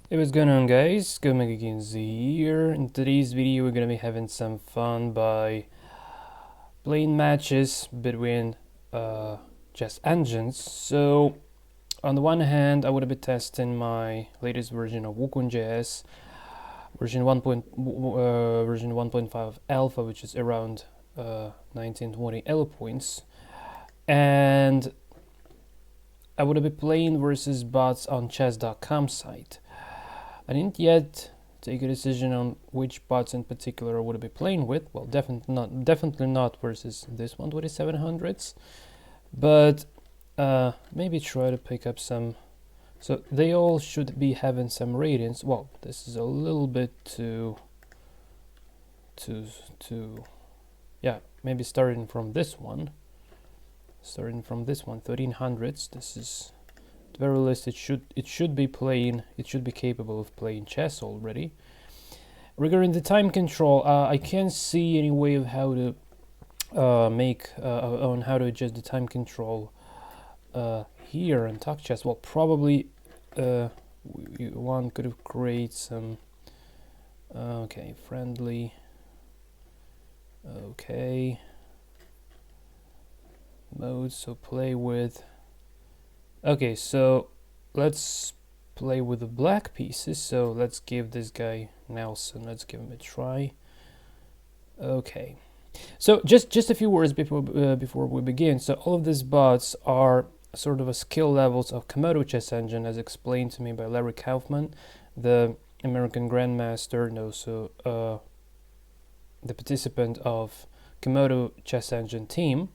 Hey, what's going on, guys? WukongJS here. In today's video we're gonna be having some fun by playing matches between chess engines. So on the one hand I would be testing my latest version of WukongJS, version 1.5 alpha, which is around 1920 Elo points, and I would be playing versus bots on chess.com site. I didn't yet take a decision on which bots in particular I would be playing with. Well, definitely not versus this one 2700s, but maybe try to pick up some. So they all should be having some ratings. Well, this is a little bit too. Yeah, maybe starting from this one. 1300s. This is at the very least it should be capable of playing chess already. Regarding the time control, I can't see any way of how to how to adjust the time control here in Talk Chess. Well, probably one could have created some friendly. Okay, mode. So play with. Okay, so let's play with the black pieces. So let's give this guy Nelson. Let's give him a try. Okay, so just a few words before we begin. So all of these bots are sort of a skill levels of Komodo chess engine, as explained to me by Larry Kaufman, the American grandmaster, and also the participant of Komodo chess engine team.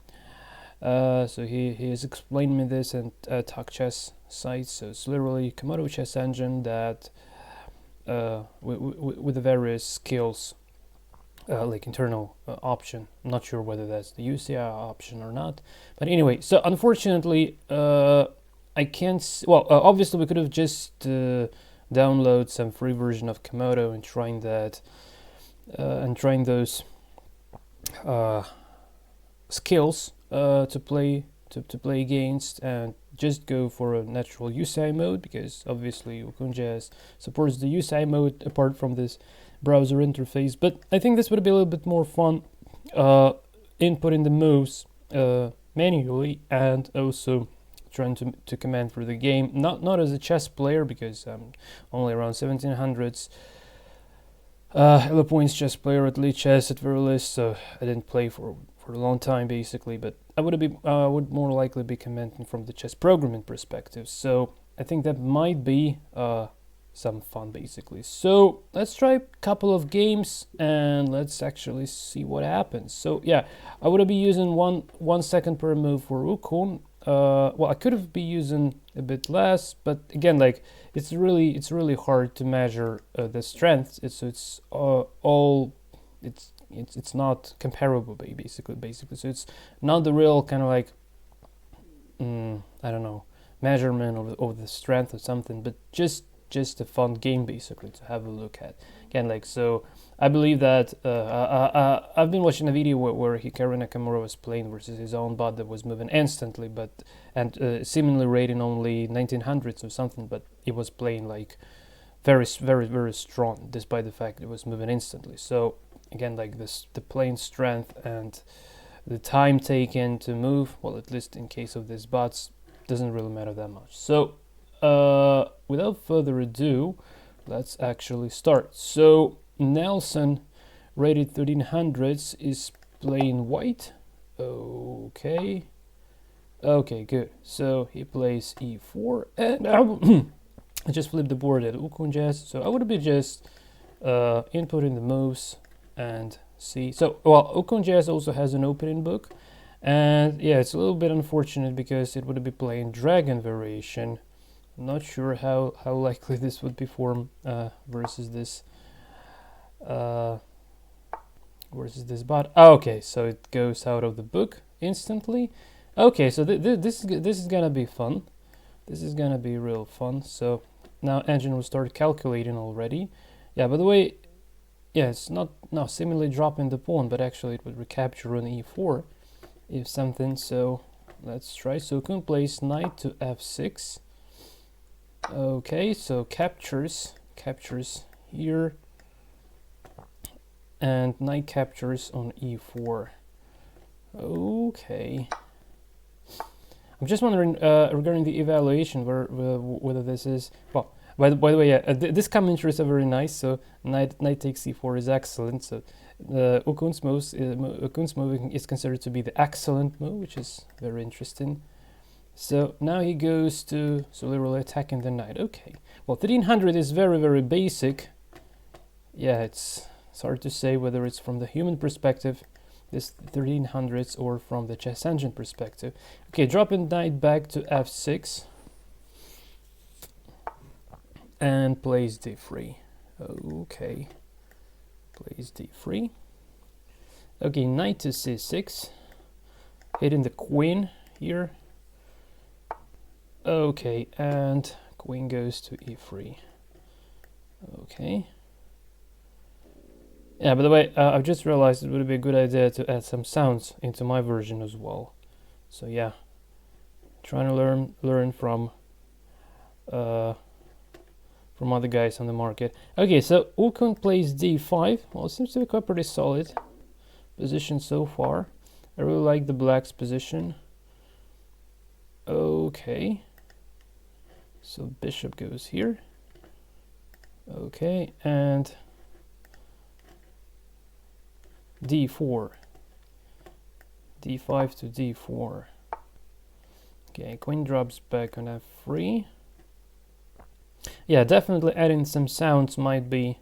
So he has explained me this and Talk Chess site. So it's literally Komodo chess engine that with the various skills, like internal option. I'm not sure whether that's the UCI option or not, but anyway. So unfortunately, I can't. Well, obviously we could have just download some free version of Komodo and trying that and trying those skills to play against, and just go for a natural UCI mode, because obviously WukongJS supports the UCI mode apart from this browser interface. But I think this would be a little bit more fun, inputting the moves manually and also trying to command through the game. Not as a chess player, because I'm only around 1700s Elo points chess player at Lee Chess at very least, so I didn't play for a long time basically, but I would more likely be commenting from the chess programming perspective. So I think that might be some fun basically. So let's try a couple of games and let's actually see what happens. So yeah, I would be using 1 second per move for Wukong. Well, I could have been using a bit less, but again, like it's really hard to measure the strength. It's not comparable basically. So it's not the real kind of like I don't know, measurement of the strength or something, but just a fun game basically to have a look at. Again, like, so I believe that I've been watching a video where Hikaru Nakamura was playing versus his own bot that was moving instantly, but seemingly rating only 1900s or something, but it was playing like very strong despite the fact it was moving instantly. So again, like this, the playing strength and the time taken to move, well, at least in case of these bots, doesn't really matter that much. So without further ado, let's actually start. So Nelson, rated 1300s, is playing white. Okay, good. So he plays e4, and I just flipped the board at WukongJS. So I would be just inputting the moves and see. So, well, WukongJS also has an opening book, and yeah, it's a little bit unfortunate because it would be playing dragon variation. I'm not sure how likely this would perform versus this bot. Okay, so it goes out of the book instantly. Okay, so this is gonna be fun. This is gonna be real fun. So now engine will start calculating already. Yeah, by the way, yeah, it's not now seemingly dropping the pawn, but actually it would recapture on e4 if something. So let's try. So Kun plays knight to f6. Okay, so captures captures here, and knight captures on e4. Okay. I'm just wondering regarding the evaluation whether this is well. By the way, yeah, this commentaries are very nice. So knight takes c4 is excellent. So Wukong's move is considered to be the excellent move, which is very interesting. So now he goes to literally attacking the knight. Okay, well 1300 is very basic. Yeah, it's hard to say whether it's from the human perspective, this 1300s, or from the chess engine perspective. Okay, dropping knight back to f6 and plays d3. Okay, plays d3. Okay, knight to c6, hitting the queen here. Okay, and queen goes to e3. Okay. Yeah, by the way, I've just realized it would be a good idea to add some sounds into my version as well. So yeah, trying to learn from other guys on the market. Okay, so Wukong plays d5. Well, it seems to be quite pretty solid position so far. I really like the black's position. Okay, so bishop goes here. Okay, and d4, d5 to d4. Okay, queen drops back on f3. Yeah, definitely adding some sounds might be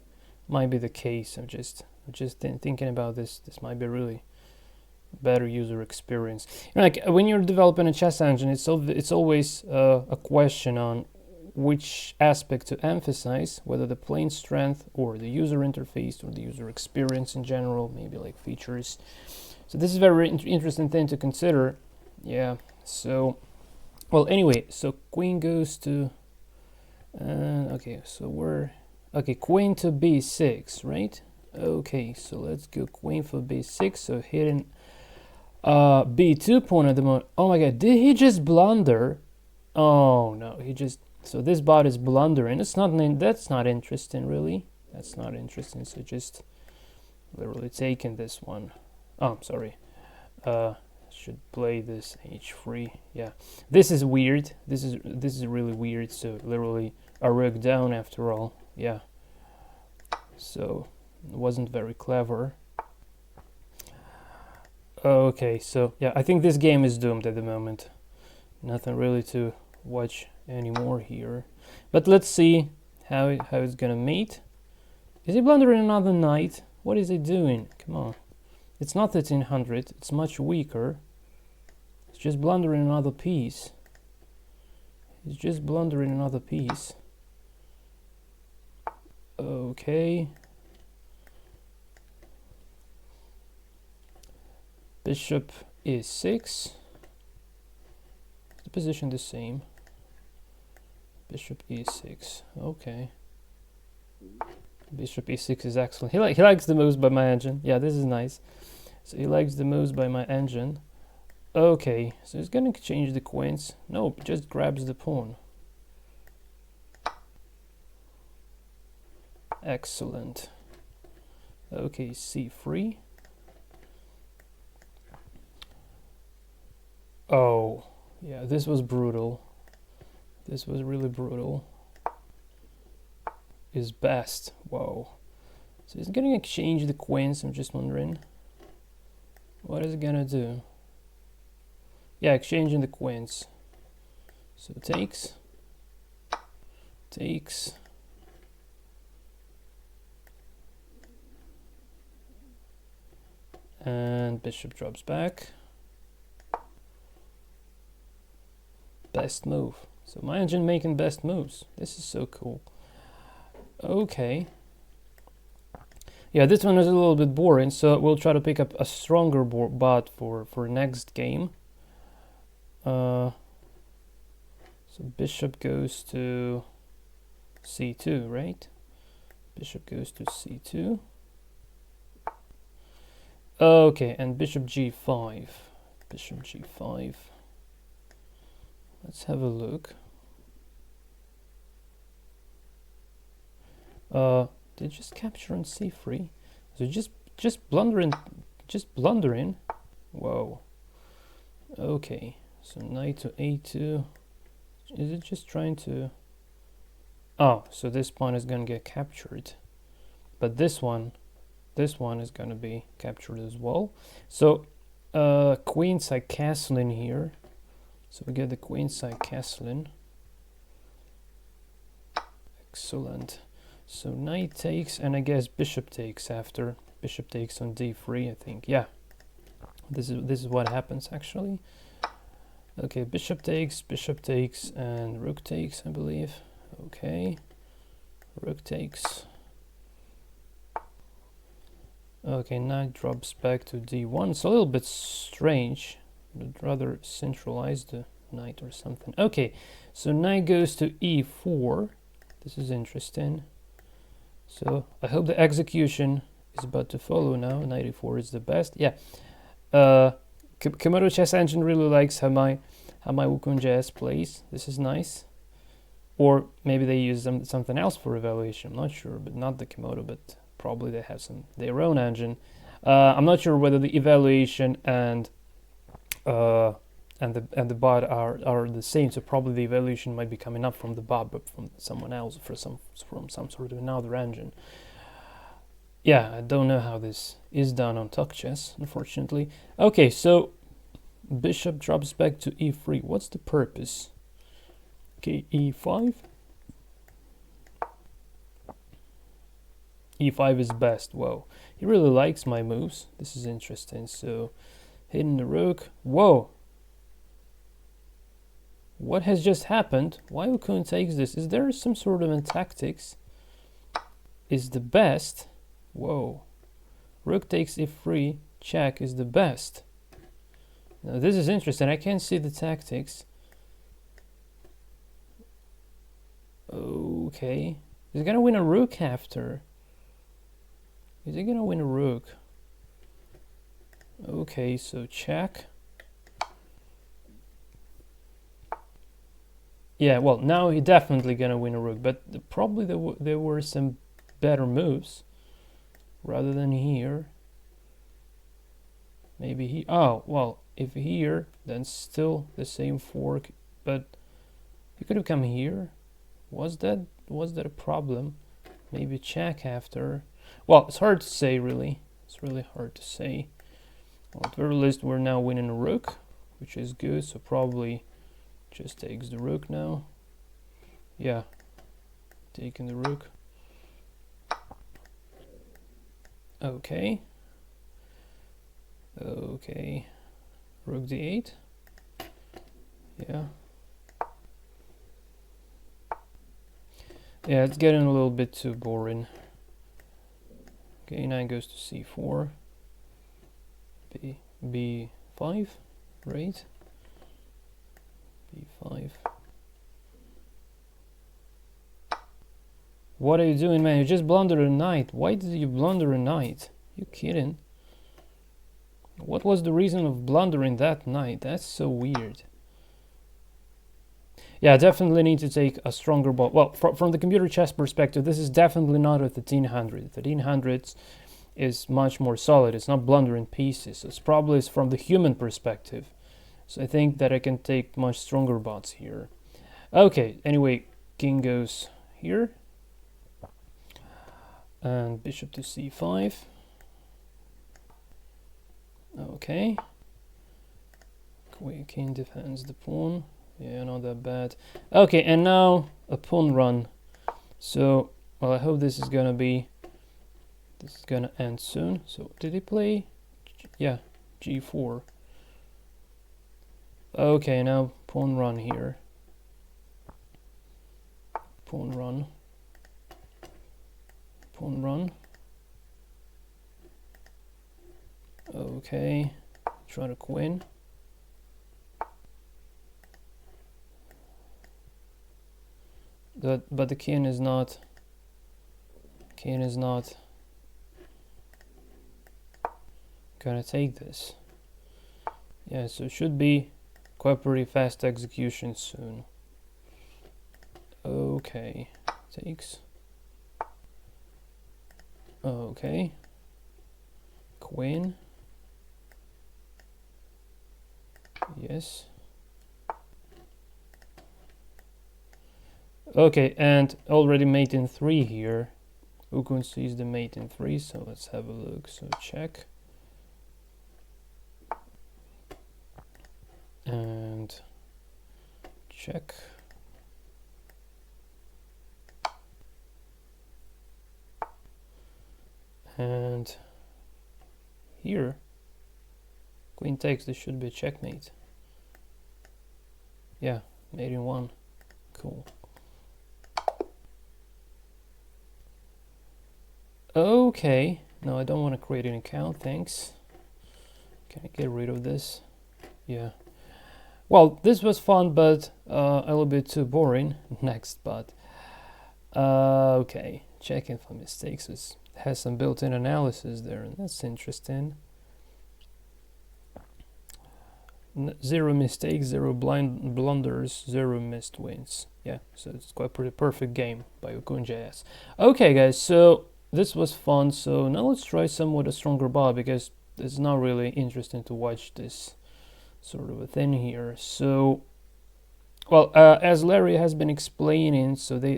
the case. I'm just thinking about this. This might be really better user experience. You know, like when you're developing a chess engine, it's always a question on which aspect to emphasize, whether the plain strength or the user interface or the user experience in general, maybe like features. So this is a very interesting thing to consider. Yeah. So, well, anyway, so queen goes to. Okay, so queen to b6, right? Okay, so let's go queen for b6. So hitting b2 pawn at the moment. Oh my god, did he just blunder? Oh no, he just. So this bot is blundering. That's not interesting, really. That's not interesting. So just literally taking this one. Oh, I'm sorry. Should play this h3. Yeah, this is weird. This is really weird. So literally a rook down after all. Yeah. So it wasn't very clever. Okay, so yeah, I think this game is doomed at the moment. Nothing really to watch anymore here. But let's see how it's gonna mate. Is he blundering another knight? What is he doing? Come on. It's not 1300, it's much weaker. It's just blundering another piece. He's just blundering another piece. Okay. Bishop e6. The position the same. Bishop e6. Okay. Bishop e6 is excellent. He likes the moves by my engine. Yeah, this is nice. So he likes the moves by my engine. Okay, so he's gonna change the queens. Nope, just grabs the pawn. Excellent. Okay, c3. Oh, yeah, this was brutal. This was really brutal. Is best. Whoa. So he's gonna exchange the queens. I'm just wondering what is it gonna do. Yeah, exchanging the queens. So takes, and bishop drops back. Best move. So my engine making best moves. This is so cool. Okay. Yeah, this one is a little bit boring, so we'll try to pick up a stronger bot for next game. So bishop goes to c2, right? Bishop goes to c2. Okay, and bishop g5. Bishop g5. Let's have a look. Did it just capture on c3? So just blundering, Whoa. Okay, so knight to a2. Is it just trying to... Oh, so this pawn is gonna get captured, but this one is gonna be captured as well. So queenside castling here. So we get the queenside castling. Excellent. So knight takes, and I guess bishop takes after. Bishop takes on d3, I think. Yeah, this is what happens actually. Okay, bishop takes, and rook takes, I believe. Okay, rook takes. Okay, knight drops back to d1. It's a little bit strange. I'd rather centralize the knight or something. Okay, so knight goes to e4. This is interesting. So I hope the execution is about to follow now. Knight e4 is the best. Yeah. Komodo Chess Engine really likes how my WukongJS plays. This is nice. Or maybe they use something else for evaluation. I'm not sure, but not the Komodo, but probably they have their own engine. I'm not sure whether the evaluation and the bot are the same. So probably the evaluation might be coming up from the bot, but from someone else, from some sort of another engine. Yeah, I don't know how this is done on WukongJS, unfortunately. Okay, so bishop drops back to e3. What's the purpose? Okay, e5. e5 is best. Whoa, he really likes my moves. This is interesting. So hitting the rook. Whoa, what has just happened? Why Wukong takes this? Is there some sort of tactics? Is the best? Whoa, rook takes e3. Check is the best. Now this is interesting. I can't see the tactics. Okay, he's gonna win a rook after. Is he gonna win a rook? Okay, so check. Yeah, well, now he definitely gonna win a rook, but probably there were some better moves rather than here. Maybe he... Oh, well, if here, then still the same fork, but he could have come here. Was that a problem? Maybe check after. Well, it's hard to say, really. It's really hard to say. Well, at the very least, we're now winning a rook, which is good. So probably just takes the rook now. Yeah, taking the rook. Okay. Okay. Rook d8. Yeah. Yeah, it's getting a little bit too boring. Okay, knight goes to c4. b5, right? b5. What are you doing, man? You just blundered a knight. Why did you blunder a knight? You kidding? What was the reason of blundering that knight? That's so weird. Yeah, definitely need to take a stronger ball. Well, from the computer chess perspective, this is definitely not a 1300. 1300 is much more solid. It's not blundering pieces. It's probably from the human perspective. So I think that I can take much stronger bots here. Okay, anyway, king goes here. And bishop to c5. Okay. King defends the pawn. Yeah, not that bad. Okay, and now a pawn run. So, well, I hope this is gonna end soon. So, did he play? Yeah, g4. Okay, now pawn run here. Pawn run. Pawn run. Okay, try to queen. But the king is not gonna take this. Yeah, so it should be quite pretty fast execution soon. Okay, takes. Okay. Queen. Yes. Okay, and already mate in 3 here. Wukong sees the mate in 3, so let's have a look. So check. And check. And here, queen takes, this should be a checkmate. Yeah, mate in 1. Cool. Okay, no, I don't want to create an account, thanks. Can I get rid of this? Yeah. Well, this was fun, but a little bit too boring. Next, but okay, checking for mistakes. It has some built-in analysis there, and that's interesting. 0 mistakes, 0 blunders, 0 missed wins. Yeah, so it's quite pretty perfect game by WukongJS. Okay, guys, so this was fun. So now let's try some with a stronger bot, because it's not really interesting to watch this sort of a thing here. So, well, as Larry has been explaining, so they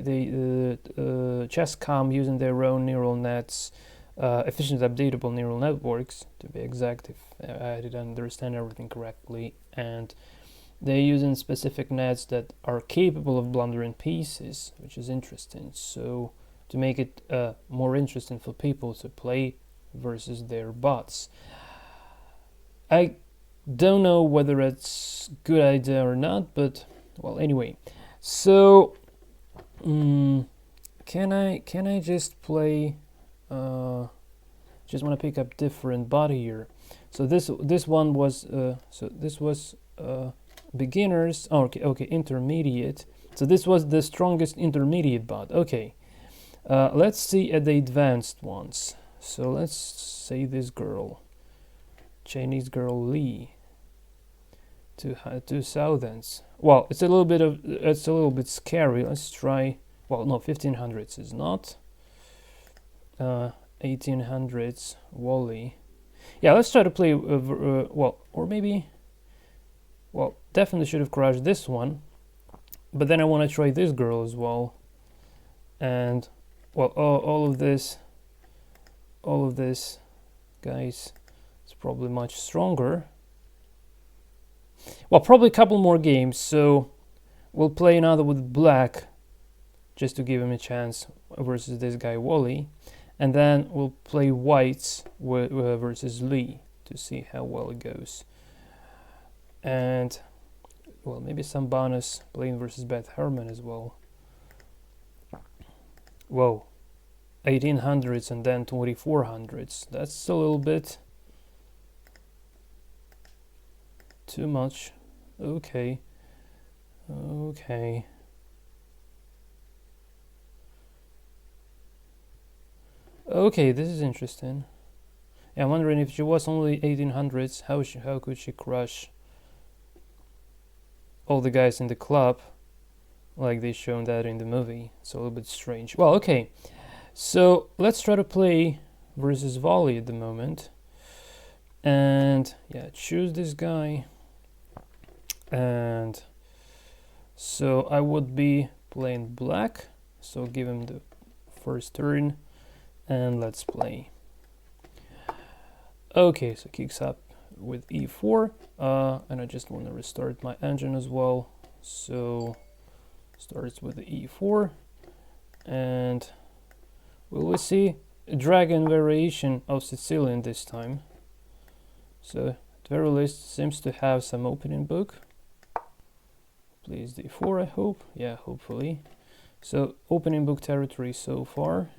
Chess.com using their own neural nets, efficient updatable neural networks to be exact, if I didn't understand everything correctly, and they're using specific nets that are capable of blundering pieces, which is interesting. So to make it more interesting for people to play versus their bots. I don't know whether it's a good idea or not, but well, anyway. So can I just play just want to pick up different bot here. So this one was beginners. Oh, okay, intermediate. So this was the strongest intermediate bot. Okay, let's see at the advanced ones. So let's say this girl, Chinese girl Lee, 2000s. Well, it's a little bit scary. Let's try. Well, no, 1500s is not. 1800s Wally. Yeah, let's try to play. Well, or maybe. Well, definitely should have crashed this one, but then I want to try this girl as well. And well, all of this, guys, it's probably much stronger. Well, probably a couple more games, so we'll play another with black just to give him a chance versus this guy Wally, and then we'll play whites versus Lee to see how well it goes. And well, maybe some bonus playing versus Beth Harmon as well. Whoa, 1800s and then 2400s. That's a little bit too much. Okay. Okay. Okay, this is interesting. Yeah, I'm wondering if she was only 1800s, how could she crush all the guys in the club like they shown that in the movie? It's a little bit strange. Well, okay. So let's try to play versus volley at the moment. And yeah, choose this guy. And so I would be playing black. So give him the first turn. And let's play. Okay, so kicks up with e4. And I just want to restart my engine as well. So starts with the e4. And will we see a dragon variation of Sicilian this time? So at very least seems to have some opening book. Please d4, I hope. Yeah, hopefully. So opening book territory so far.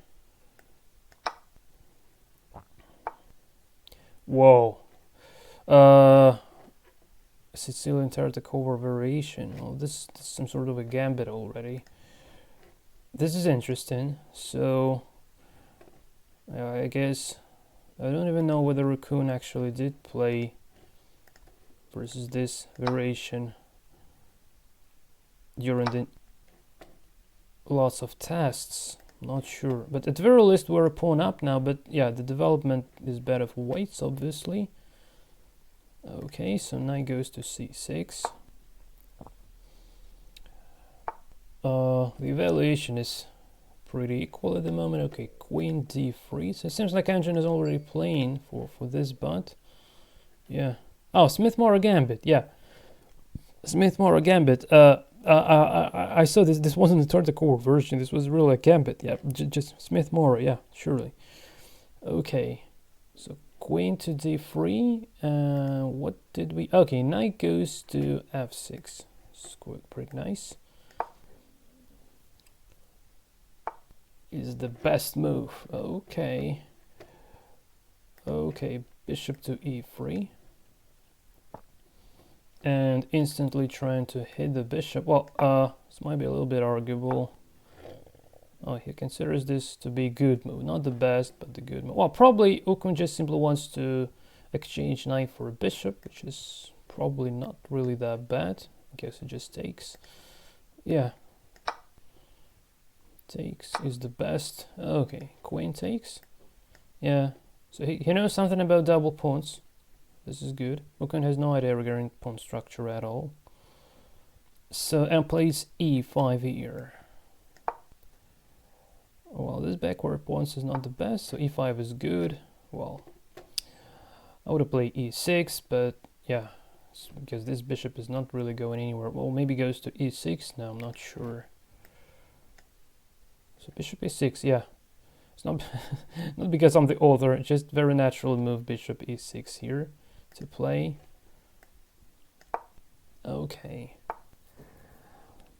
Whoa. Sicilian Tartakover variation. Oh, this is some sort of a gambit already. This is interesting. So I guess I don't even know whether Raccoon actually did play versus this variation during the lots of tests. Not sure, but at the very least we're a pawn up now. But yeah, the development is better for whites, obviously. Okay, so knight goes to c6. The evaluation is pretty equal at the moment. Okay, queen d3. So it seems like Engine is already playing for this, but yeah. Oh, Smith-Morra Gambit. Yeah, Smith-Morra Gambit. I saw this. This wasn't the third core version. This was really a Gambit. Yeah, just Smith-Morra. Yeah, surely. Okay, so queen to d3. What did we? Okay, knight goes to f6. It's pretty nice. Is the best move. Okay. Okay, bishop to e3. And instantly trying to hit the bishop. Well, this might be a little bit arguable. Oh, he considers this to be a good move. Not the best, but the good move. Well, probably Wukong just simply wants to exchange knight for a bishop, which is probably not really that bad. I guess it just takes. Yeah. Takes is the best. Okay, queen takes. Yeah. So he knows something about double pawns. This is good. Wukong has no idea regarding pawn structure at all. So, and plays e5 here. Well, this backward pawns is not the best, so e5 is good. Well, I would have played e6, but yeah, because this bishop is not really going anywhere. Well, maybe goes to e6 now, I'm not sure. So bishop e6, yeah. It's not, not because I'm the author, it's just very natural move bishop e6 here to play. Okay.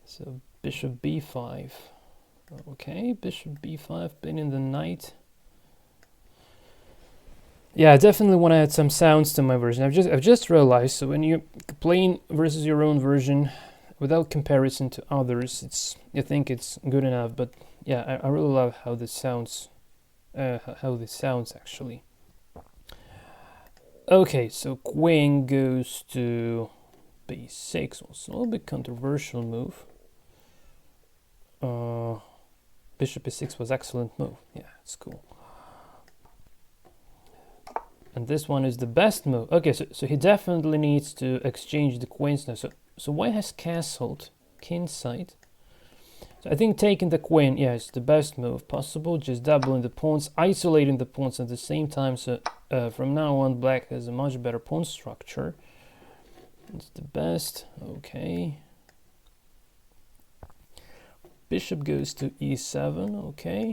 So bishop b5. Okay, bishop b5, pinning the knight. Yeah, I definitely want to add some sounds to my version. I've just realized, so when you're playing versus your own version without comparison to others, you think it's good enough, but yeah, I really love how this sounds. Actually. Okay, so queen goes to b6. Also a little bit controversial move. Bishop e6 was excellent move. Yeah, it's cool. And this one is the best move. Okay, so he definitely needs to exchange the queens now. So white has castled kingside. So I think taking the queen, yeah, is the best move possible. Just doubling the pawns, isolating the pawns at the same time. So from now on, black has a much better pawn structure. It's the best. Okay. Bishop goes to e7. Okay.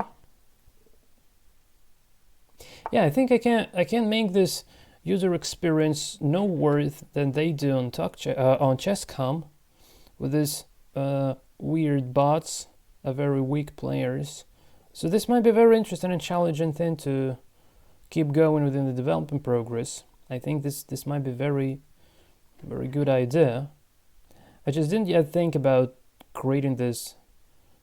Yeah, I think I can make this user experience no worse than they do on on Chess.com with this weird bots are very weak players. So this might be a very interesting and challenging thing to keep going within the development progress. I think this might be very good idea. I just didn't yet think about creating this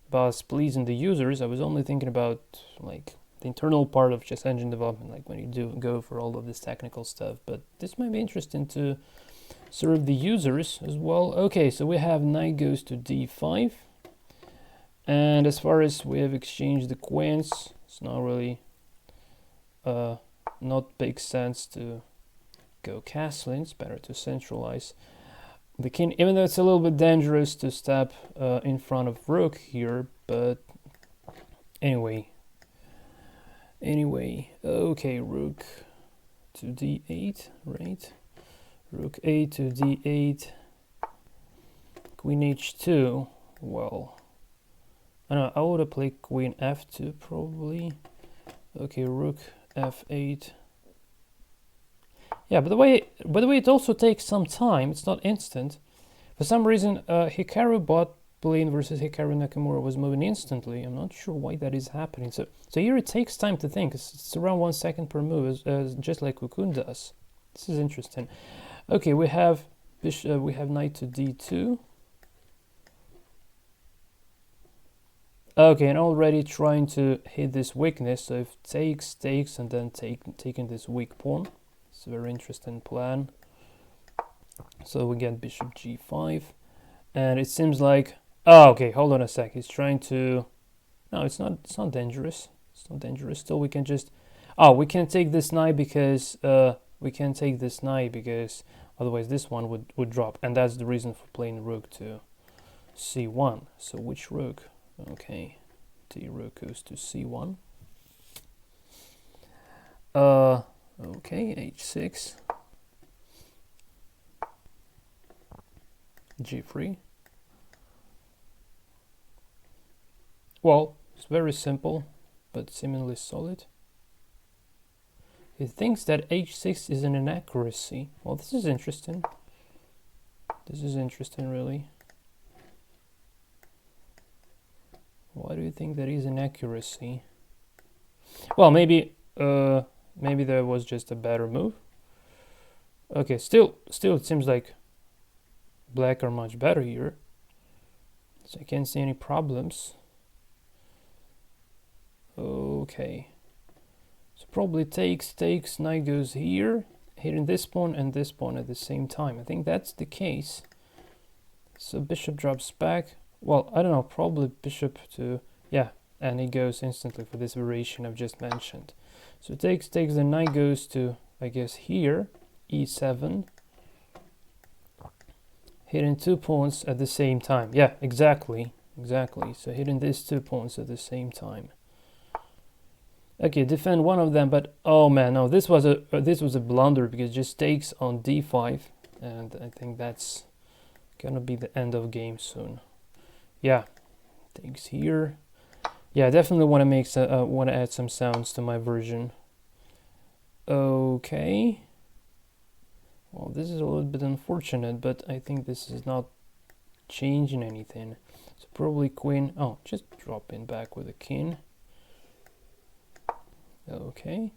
bots pleasing the users. I was only thinking about like the internal part of Chess Engine development, like when you do go for all of this technical stuff. But this might be interesting to serve the users as well. Okay, so we have knight goes to d5. And as far as we have exchanged the queens, it's not really not big sense to go castling. It's better to centralize the king, even though it's a little bit dangerous to step in front of rook here. But anyway, okay, rook to d8, right? Rook a to d8, queen h2. Well, I don't know, I would have played queen f2 probably. Okay, rook f8. Yeah, but by the way, it also takes some time. It's not instant. For some reason, Hikaru bot playing versus Hikaru Nakamura was moving instantly. I'm not sure why that is happening. So here it takes time to think. It's around 1 second per move, just like Wukong does. This is interesting. Okay, we have knight to d2. Okay, and already trying to hit this weakness. So if takes, and then taking this weak pawn. It's a very interesting plan. So we get bishop g5, and it seems like, oh, okay, hold on a sec. He's trying to No, it's not. It's not dangerous. It's not dangerous. Still, we can just. Oh, we can take this knight because we can take this knight because otherwise this one would drop, and that's the reason for playing rook to c1. So which rook? Okay, the rook goes to c1. Okay, h6, g3. Well, it's very simple, but seemingly solid. He thinks that h6 is an inaccuracy. Well, this is interesting. This is interesting, really. Why do you think that is an accuracy? Well, maybe maybe there was just a better move. Okay, still it seems like black are much better here. So I can't see any problems. Okay. So probably takes, knight goes here, hitting this pawn and this pawn at the same time. I think that's the case. So bishop drops back. Well, I don't know, probably bishop to, yeah, and it goes instantly for this variation I've just mentioned. So takes, the knight goes to, I guess, here, e7, hitting two pawns at the same time. Yeah, exactly. So hitting these two pawns at the same time. Okay, defend one of them, but oh man, no, this was a blunder because it just takes on d5, and I think that's gonna be the end of game soon. Yeah, takes here. Yeah, I definitely want to make want to add some sounds to my version. Okay. Well, this is a little bit unfortunate, but I think this is not changing anything. So probably queen. Oh, just drop in back with a king. Okay.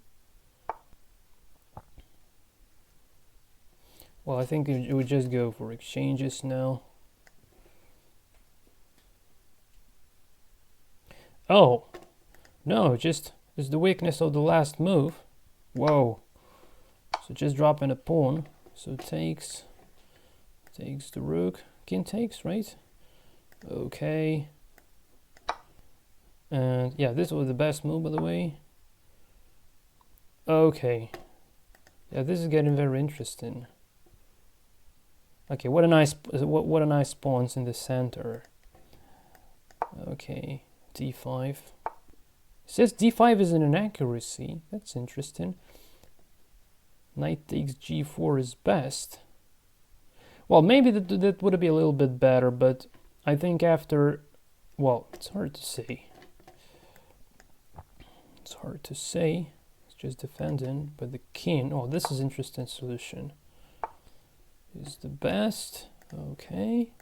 Well, I think it would just go for exchanges now. Oh, no, just it's the weakness of the last move. Whoa. So just dropping a pawn. So takes the rook. King takes, right? Okay. And yeah, this was the best move, by the way. Okay. Yeah, this is getting very interesting. Okay, what a nice pawns in the center. Okay, d5. It says d5 is an inaccuracy. That's interesting. Knight takes g4 is best. Well, maybe that would be a little bit better, but I think after, well, it's hard to say. It's hard to say. It's just defending, but the king. Oh, this is interesting solution. Is the best. Okay.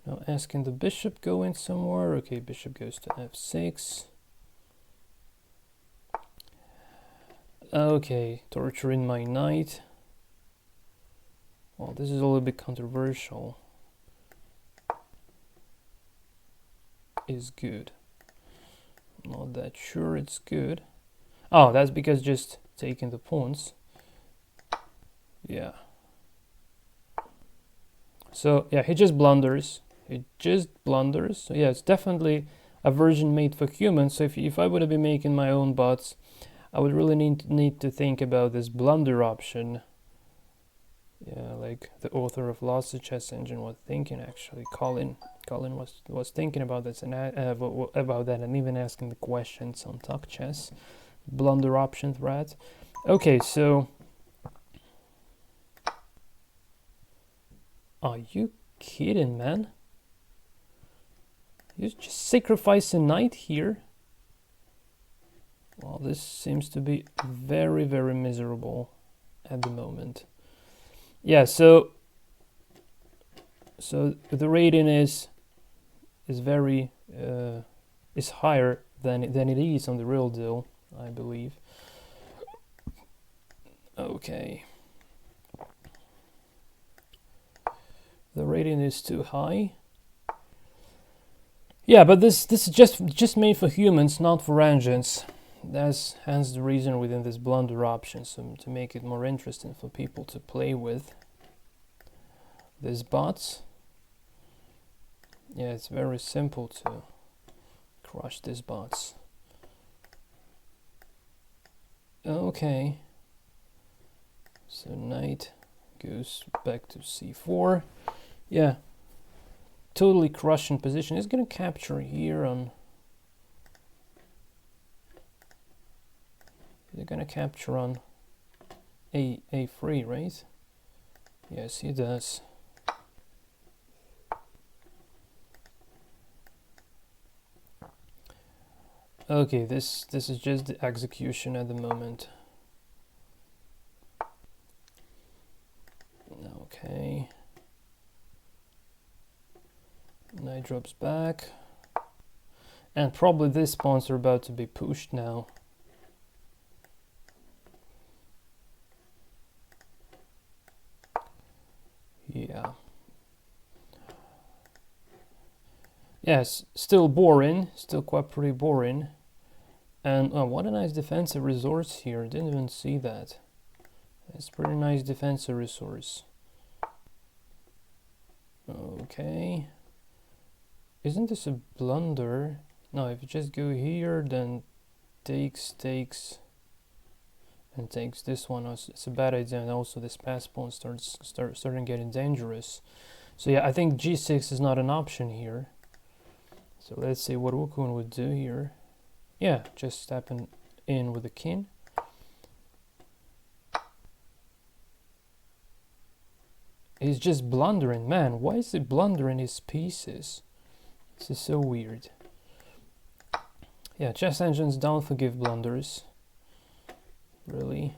Now asking the bishop go in somewhere. Okay, bishop goes to f6. Okay, torturing my knight. Well, this is a little bit controversial. Is good. I'm not that sure it's good. Oh, that's because just taking the pawns. Yeah. So yeah, he just blunders. So yeah, it's definitely a version made for humans. So if I would have been making my own bots, I would really need to think about this blunder option. Yeah, like the author of Lost the Chess Engine was thinking, actually. Colin was thinking about this and about that, and even asking the questions on Talk Chess blunder option thread. Okay, so are you kidding, man? You just sacrifice a knight here. Well, this seems to be very, very miserable at the moment. Yeah, so the rating is very is higher than it is on the real deal, I believe. Okay. The rating is too high. Yeah, but this is just made for humans, not for engines. That's hence the reason within this blunder option, so to make it more interesting for people to play with. These bots. Yeah, it's very simple to crush these bots. Okay. So knight goes back to c4. Yeah. Totally crushing position. He's gonna capture here on... They're gonna capture on a3, right? Yes, he does. Okay, this is just the execution at the moment. Okay. Knight drops back. And probably these pawns are about to be pushed now. Yeah. Yes, still boring. Still quite pretty boring. And oh, what a nice defensive resource here. Didn't even see that. It's pretty nice defensive resource. Okay. Isn't this a blunder? No, if you just go here, then takes, and takes this one. It's a bad idea, and also this pass pawn starting getting dangerous. So yeah, I think g6 is not an option here. So let's see what Wukong would do here. Yeah, just stepping in with the king. He's just blundering. Man, why is he blundering his pieces? This is so weird. Yeah, chess engines don't forgive blunders. Really.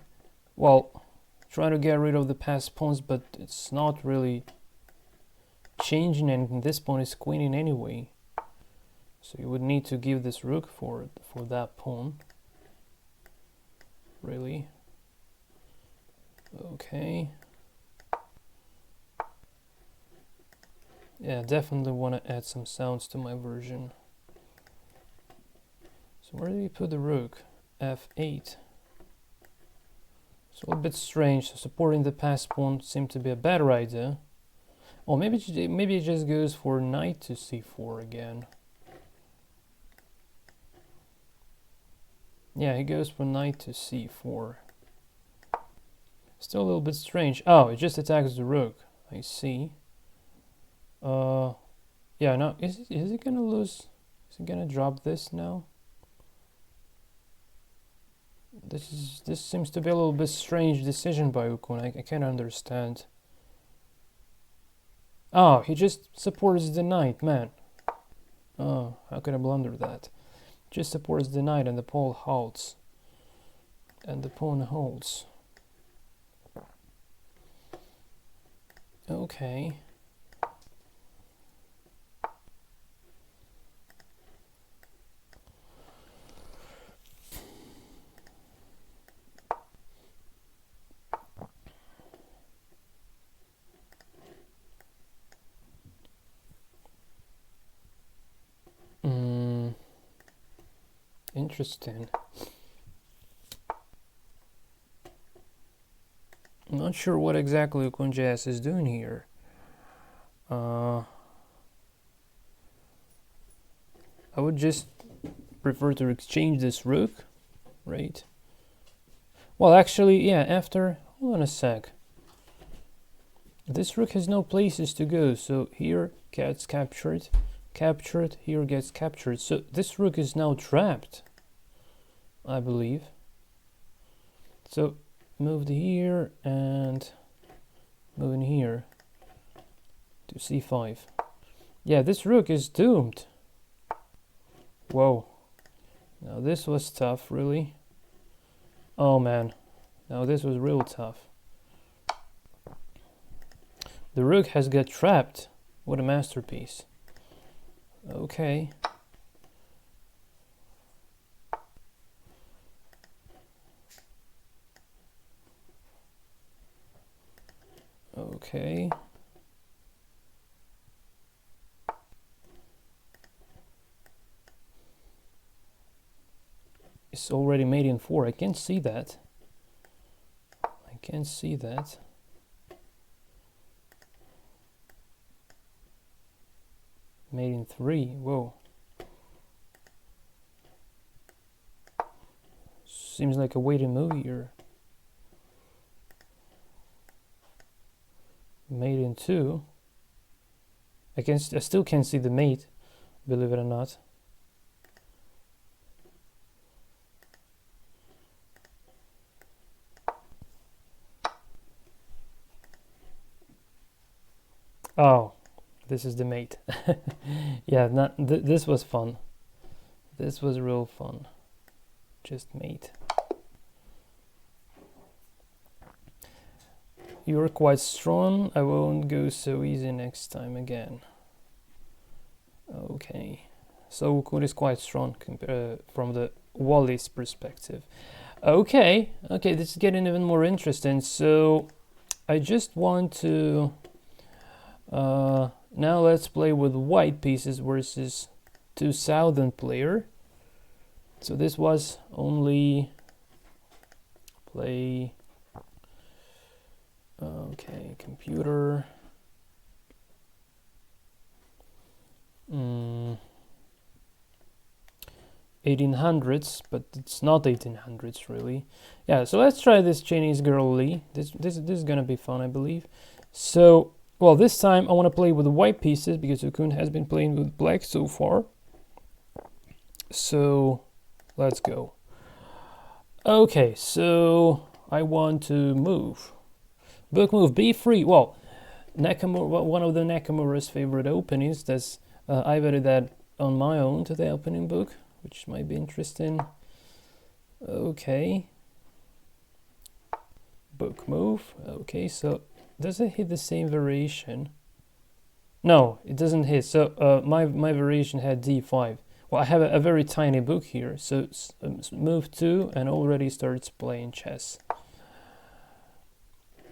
Well, try to get rid of the passed pawns, but it's not really changing anything. This pawn is queening anyway. So you would need to give this rook for that pawn. Really? Okay. Yeah, definitely want to add some sounds to my version. So where do we put the rook? f8. It's a little bit strange. So supporting the passed pawn seemed to be a better idea. Or maybe it just goes for knight to c4 again. Yeah, he goes for knight to c4. Still a little bit strange. Oh, it just attacks the rook. I see. Yeah, no, is he gonna lose? Is he gonna drop this now? This seems to be a little bit strange decision by Wukong. I can't understand. Oh, he just supports the knight, man. Oh, how could I blunder that? Just supports the knight and the pawn halts. And the pawn holds. Okay. Interesting. I'm not sure what exactly WukongJS is doing here. I would just prefer to exchange this rook, right? Well, actually, yeah, after... Hold on a sec. This rook has no places to go, so here gets captured, here gets captured. So this rook is now trapped, I believe. So moved here and moving here to c5. Yeah, this rook is doomed. Whoa. Now this was tough, really. Oh man. Now this was real tough. The rook has got trapped. What a masterpiece. Okay. Okay. It's already made in 4. I can't see that. I can't see that. Made in 3. Whoa. seems like a way to move here. Mate in 2. I still can't see the mate, believe it or not. Oh, this is the mate. Yeah, this was fun. This was real fun. Just mate. You're quite strong. I won't go so easy next time again. Okay. So Wukong is quite strong from the Wally's perspective. Okay, this is getting even more interesting. So I just want to now let's play with white pieces versus 2 southern player. So this was only play. Okay, computer. 1800s, but it's not 1800s really. Yeah, so let's try this Chinese girl Lee. This is gonna be fun, I believe. So, well, this time I want to play with the white pieces because Wukong has been playing with black so far. So, let's go. Okay, so I want to move. Book move, be free. Well, Nakamura, one of the Nakamura's favorite openings. That's I've added that on my own to the opening book, which might be interesting. Okay. Book move. Okay, so does it hit the same variation? No, it doesn't hit. So my variation had D5. Well, I have a very tiny book here, so move 2 and already starts playing chess.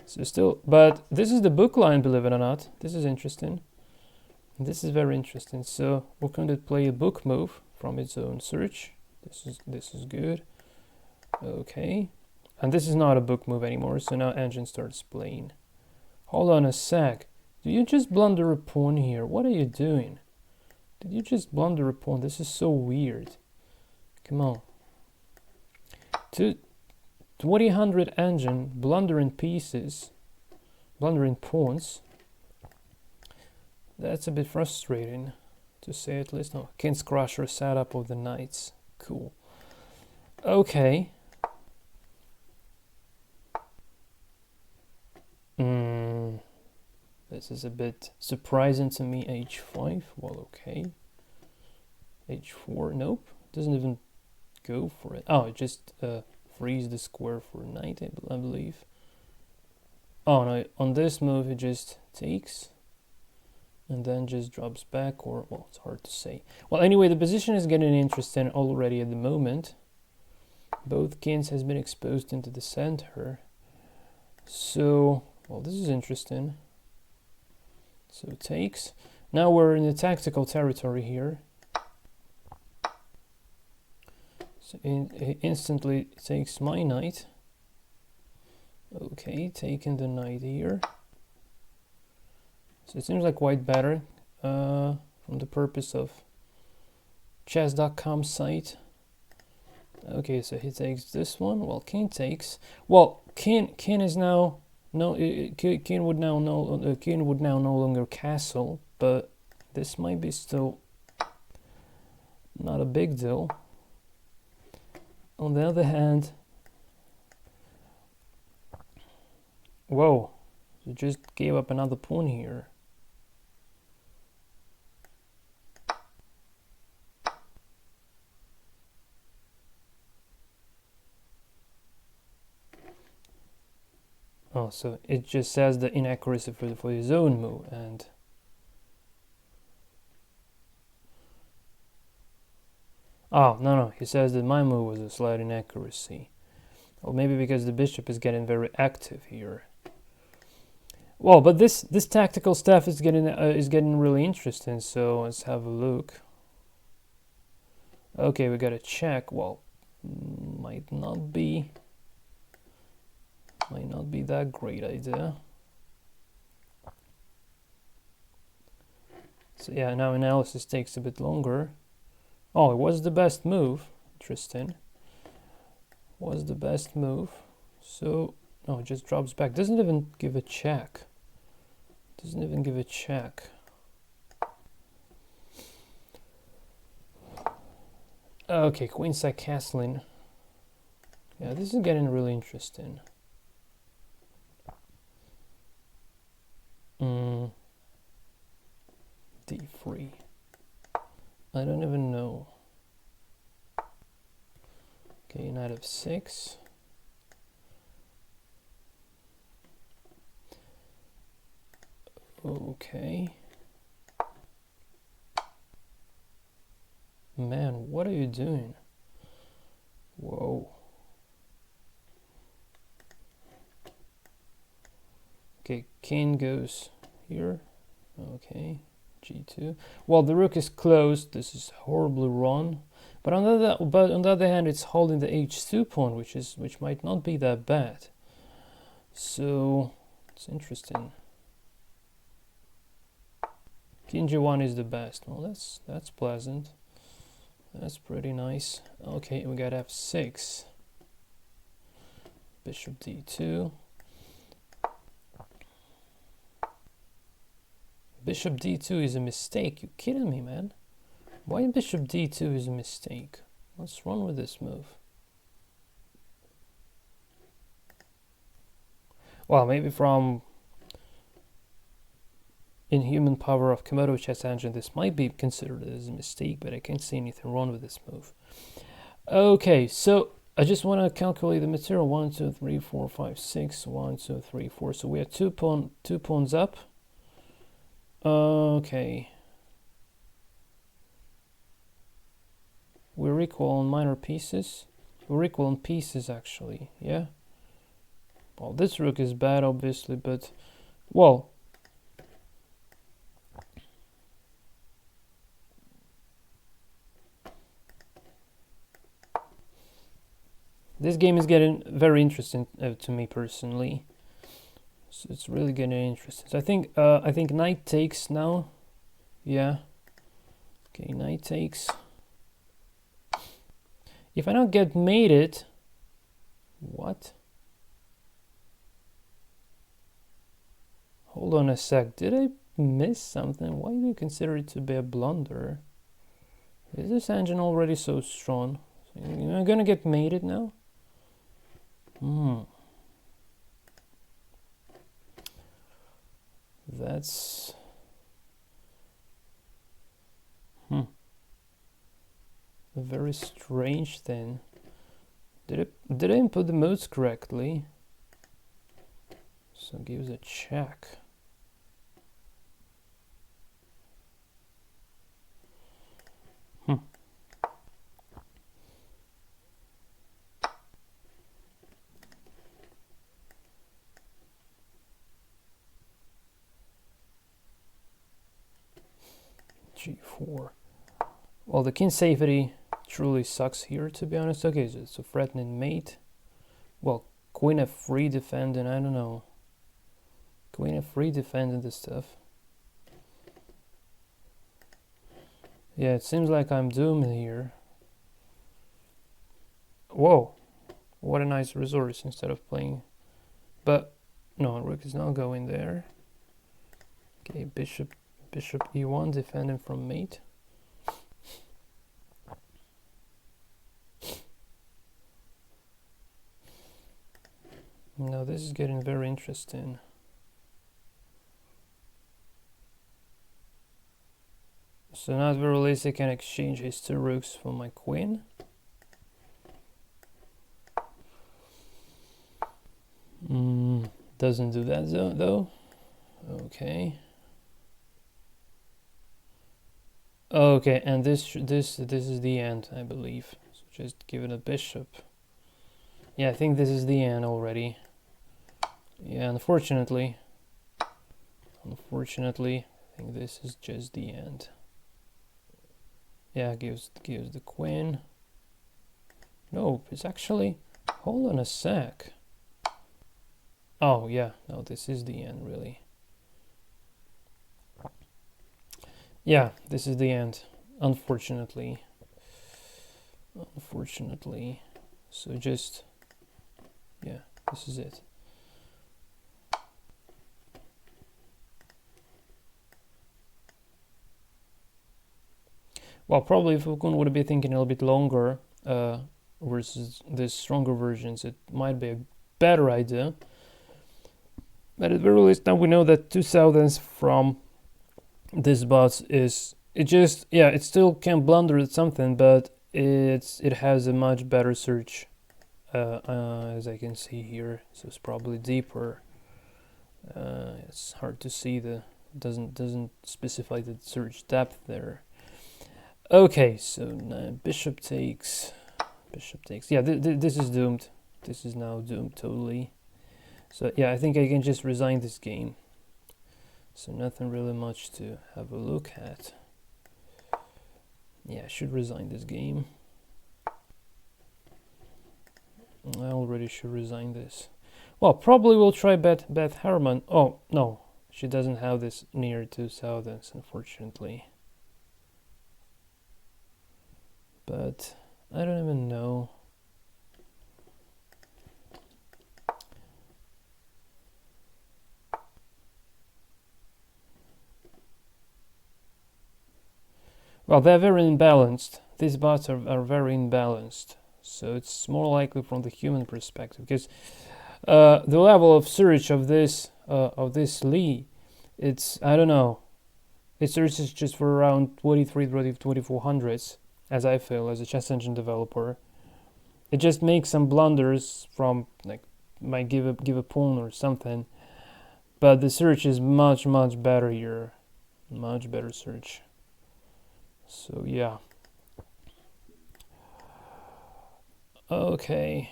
So still, but this is the book line, believe it or not. This is interesting. This is very interesting. So we're going to play a book move from its own search. This is good. Okay, and this is not a book move anymore. So now engine starts playing. Hold on a sec. Do you just blunder a pawn here? What are you doing? Did you just blunder a pawn? This is so weird. Come on. 2000 engine, blundering pieces, blundering pawns. That's a bit frustrating, to say at least. No, King's Crusher setup of the knights. Cool. Okay. This is a bit surprising to me. H5. Well, okay. H4. Nope. Doesn't even go for it. Oh, it just frees the square for knight, I believe. Oh no, on this move it just takes and then just drops back, or well, it's hard to say. Well, anyway, the position is getting interesting already at the moment. Both kings has been exposed into the center. So, well, this is interesting. So it takes. Now we're in the tactical territory here. So it instantly takes my knight. Okay, taking the knight here. So it seems like white better from the purpose of chess.com site. Okay, so he takes this one. Well, king takes. Well, king is now no. King would now no longer castle, but this might be still not a big deal. On the other hand, whoa, you just gave up another pawn here. Oh, so it just says the inaccuracy for his own move, and oh, no, he says that my move was a slight inaccuracy. Or maybe because the bishop is getting very active here. Well, but this tactical stuff is getting really interesting, so let's have a look. Okay, we got a check. Well, might not be that great idea. So yeah, now analysis takes a bit longer. Oh, it was the best move. Interesting. was the best move. So, no, it just drops back. Doesn't even give a check. Doesn't even give a check. Okay, queenside castling. Yeah, this is getting really interesting. D3. I don't even know. Okay, knight of 6. Okay. Man, what are you doing? Whoa. Okay, king goes here. Okay, g2. Well, the rook is closed. This is horribly wrong. But on the other hand, it's holding the h2 pawn, which might not be that bad. So it's interesting. King g1 is the best. Well, that's pleasant. That's pretty nice. Okay, we got f6. Bishop d2. Bishop d2 is a mistake. You kidding me, man? Why bishop d2 is a mistake? What's wrong with this move? Well, maybe from inhuman power of Komodo chess engine, this might be considered as a mistake, but I can't see anything wrong with this move. Okay, so I just want to calculate the material. 1, 2, 3, 4, 5, 6. 1, 2, 3, 4. So we have two pawns up. Okay. We're equal on minor pieces. We're equal on pieces, actually. Yeah. Well, this rook is bad, obviously, but well. This game is getting very interesting to me personally. So it's really getting interesting. So I think knight takes now. Yeah. Okay, knight takes. If I don't get mated, what? Hold on a sec. Did I miss something? Why do you consider it to be a blunder? Is this engine already so strong? So you're gonna get mated now? That's a very strange thing. Did I input the modes correctly? So gives a check. G4. Well, the king safety truly sucks here, to be honest. Okay, so it's a threatening mate. Well, queen f3 defending, I don't know. Queen f3 defending this stuff. Yeah, it seems like I'm doomed here. Whoa, what a nice resource instead of playing. But no, rook is not going there. Okay, bishop e1 defending from mate. Now this is getting very interesting. So now very least I can exchange his 2 rooks for my queen. Doesn't do that though. Okay. Okay, and this is the end, I believe. So just give it a bishop. Yeah, I think this is the end already. Yeah, unfortunately, I think this is just the end. Yeah, gives the queen. No, it's actually. Hold on a sec. Oh yeah, no, this is the end, really. Yeah, this is the end, unfortunately. So just This is it. Well, probably if Wukong would be thinking a little bit longer versus the stronger versions, it might be a better idea. But at the very least, now we know that 2000s from this bot is, it just, yeah, it still can blunder at something, but it has a much better search, as I can see here. So it's probably deeper. It's hard to see, the doesn't specify the search depth there. Okay, so now bishop takes. Yeah, this is doomed. This is now doomed totally. So yeah, I think I can just resign this game. So nothing really much to have a look at. Yeah, I should resign this game. I already should resign this. Well, probably we'll try Beth Harmon. Oh, no, she doesn't have this near 2000s, unfortunately. But I don't even know. Well, they're very imbalanced. These bots are very imbalanced. So it's more likely from the human perspective, because the level of search of this Lee, it's, I don't know, it searches just for around 2400s, as I feel as a chess engine developer. It just makes some blunders from, like, might give a pawn or something, but the search is much better here, much better search. So yeah. Okay.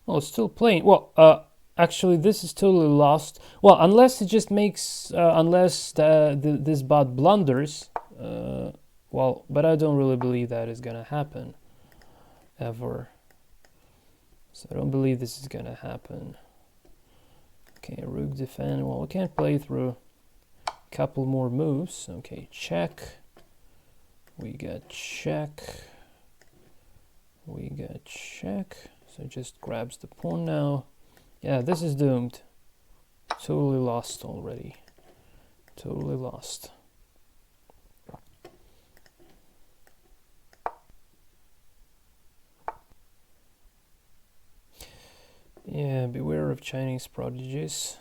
Oh, it's still playing. Well, actually, this is totally lost. Well, unless it just makes, unless this bot blunders. Well, but I don't really believe that is gonna happen, ever. So I don't believe this is gonna happen. Okay, rook defend. Well, we can't play through a couple more moves. Okay, check. We got check. We got check. So it just grabs the pawn now. Yeah, this is doomed. Totally lost already. Totally lost. Yeah, beware of Chinese prodigies.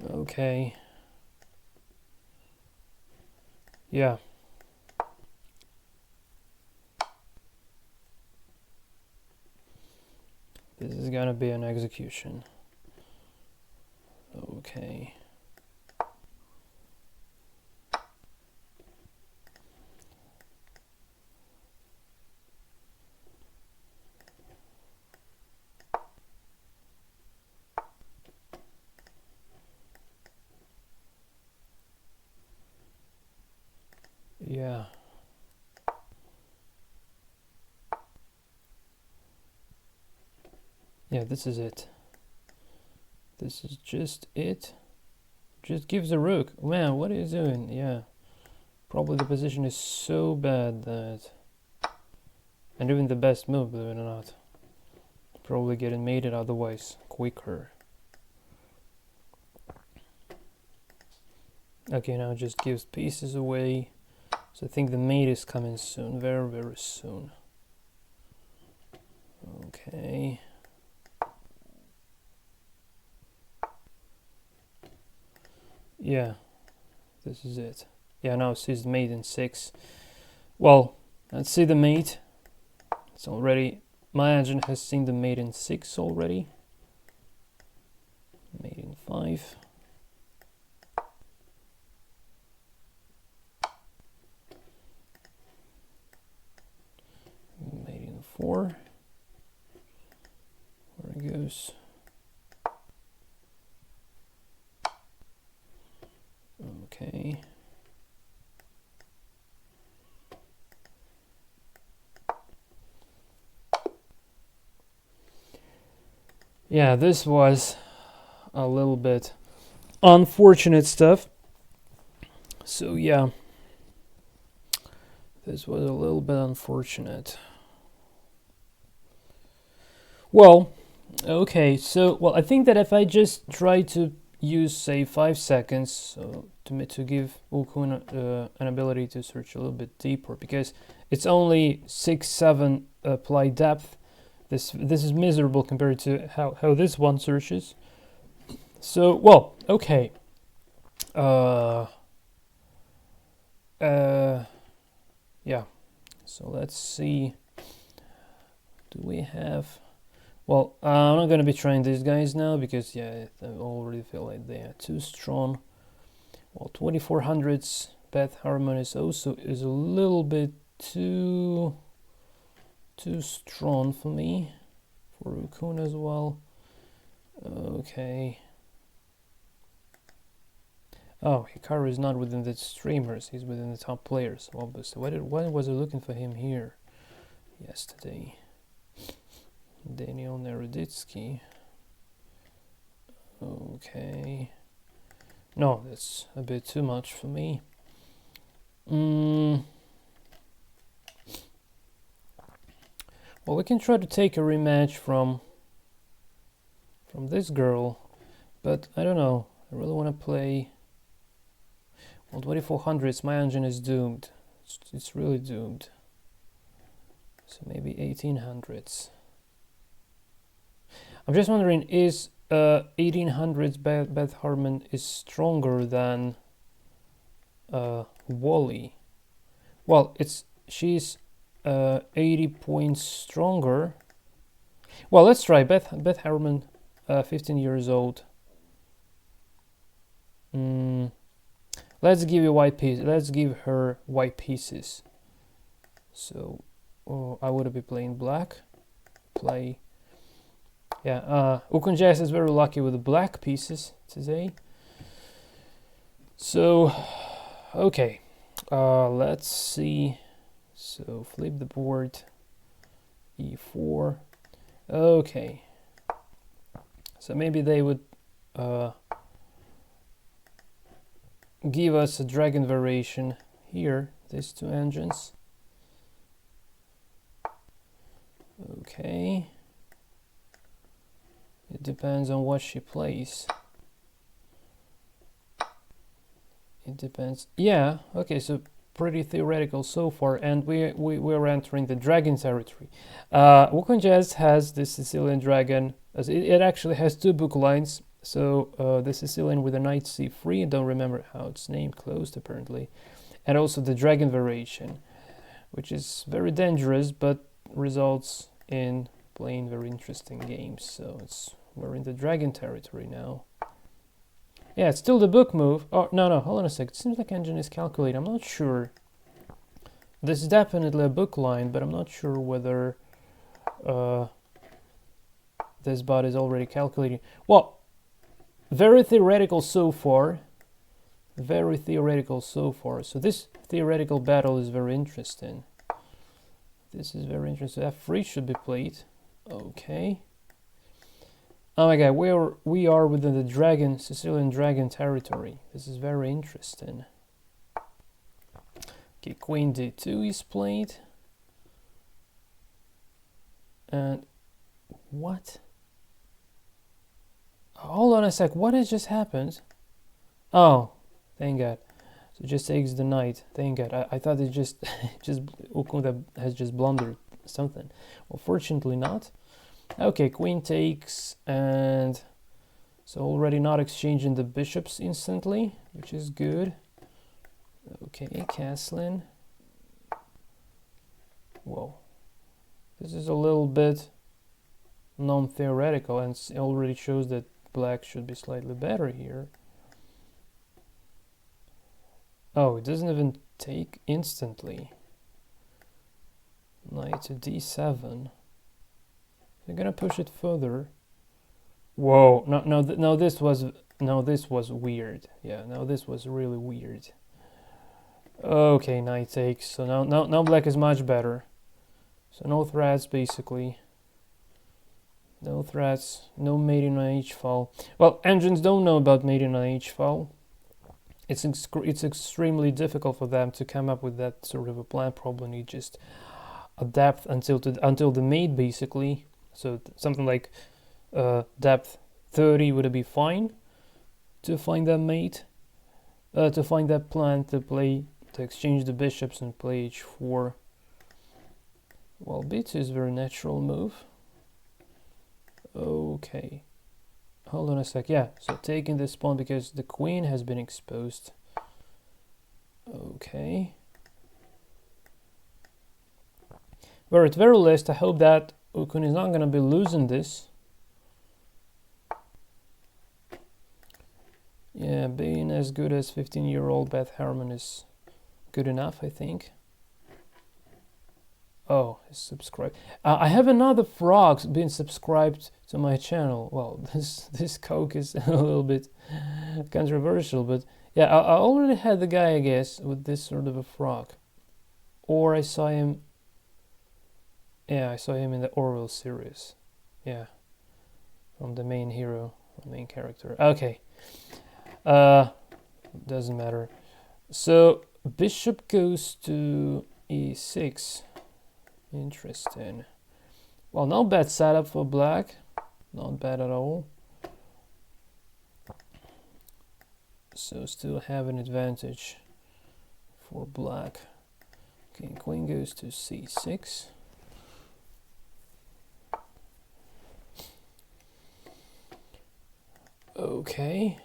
Okay. Yeah. This is gonna be an execution. Okay. Yeah. Yeah, this is it. This is just it. Just gives a rook. Man, what are you doing? Yeah. Probably the position is so bad that... And even the best move, believe it or not. Probably getting mated otherwise quicker. Okay, now it just gives pieces away. So I think the mate is coming soon. Very soon. Okay. Yeah, this is it. Yeah, now it sees the mate in 6. Well, let's see the mate. It's already, my engine has seen the mate in 6 already. Mate in 5. Mate in 4. There it goes. Okay. Yeah, this was a little bit unfortunate stuff. So yeah, this was a little bit unfortunate. Well, Okay, so well, I think that if I just try to use say 5 seconds, so to give Wukong an ability to search a little bit deeper, because it's only 6-7 apply depth. This is miserable compared to how this one searches. So well, okay. Yeah. So let's see. Do we have? Well, I'm not gonna be trying these guys now because yeah, I already feel like they are too strong. Well, 2400s Beth Harmon is a little bit too strong for me. For Wukong as well. Okay. Oh, Hikaru is not within the streamers. He's within the top players, obviously. Why was I looking for him here yesterday? Daniel Naroditsky. Okay. No, that's a bit too much for me. Well, we can try to take a rematch from this girl, but I don't know. I really want to play. Well, 2400s, my engine is doomed. It's really doomed. So maybe 1800s. I'm just wondering, is 1800s Beth Harmon is stronger than Wally? Well, she's 80 points stronger. Well, let's try Beth Harmon, 15 years old. Let's give you white piece. Let's give her white pieces. So I would be playing black. Play. Yeah, WukongJS is very lucky with the black pieces today. So, okay, let's see. So flip the board, E4. Okay. So maybe they would give us a dragon variation here, these two engines. Okay. It depends on what she plays. It depends. Yeah, okay, so pretty theoretical so far, and we're entering the dragon territory. WukongJS has the Sicilian dragon. It actually has two book lines. So the Sicilian with a knight c3, I don't remember how it's named, closed apparently, and also the dragon variation, which is very dangerous but results in playing very interesting games. So we're in the dragon territory now. Yeah, it's still the book move. Oh, no, hold on a sec. It seems like engine is calculating. I'm not sure. This is definitely a book line, but I'm not sure whether this bot is already calculating. Well, very theoretical so far. Very theoretical so far. So this theoretical battle is very interesting. This is very interesting. F3 should be played. Okay. Oh my god, we are within the Sicilian dragon territory. This is very interesting. Okay, Queen D2 is played. And what? Hold on a sec, what has just happened? Oh, thank god. So it just takes the knight. Thank god. I thought it just Wukong has just blundered something. Well, fortunately not. Okay, queen takes, and so already not exchanging the bishops instantly, which is good. Okay, castling. Whoa. This is a little bit non-theoretical, and it already shows that black should be slightly better here. Oh, it doesn't even take instantly. Knight to d7. They're gonna push it further. Whoa! No, this was weird. Yeah, no, this was really weird. Okay, knight takes. So now black is much better. So no threats basically. No threats. No mating on h-file. Well, engines don't know about mating on h-file. It's extremely difficult for them to come up with that sort of a plan. Probably you just adapt until the mate basically. So something like depth 30 would be fine to find that mate, to find that plan to play, to exchange the bishops and play h4. Well, b2 is a very natural move. Okay, hold on a sec. Yeah, so taking this pawn because the queen has been exposed. Okay. Well, at very least, I hope that Wukong is not going to be losing this. Yeah, being as good as 15-year-old Beth Harmon is good enough, I think. Oh, he's subscribed. I have another frog being subscribed to my channel. Well, this coke is a little bit controversial, but yeah, I already had the guy, I guess, with this sort of a frog. Or I saw him... Yeah, I saw him in the Orwell series. Yeah, from the main hero, the main character. Okay. Doesn't matter. So bishop goes to e6. Interesting. Well, not bad setup for black. Not bad at all. So still have an advantage for black. Okay, queen goes to c6. Okay.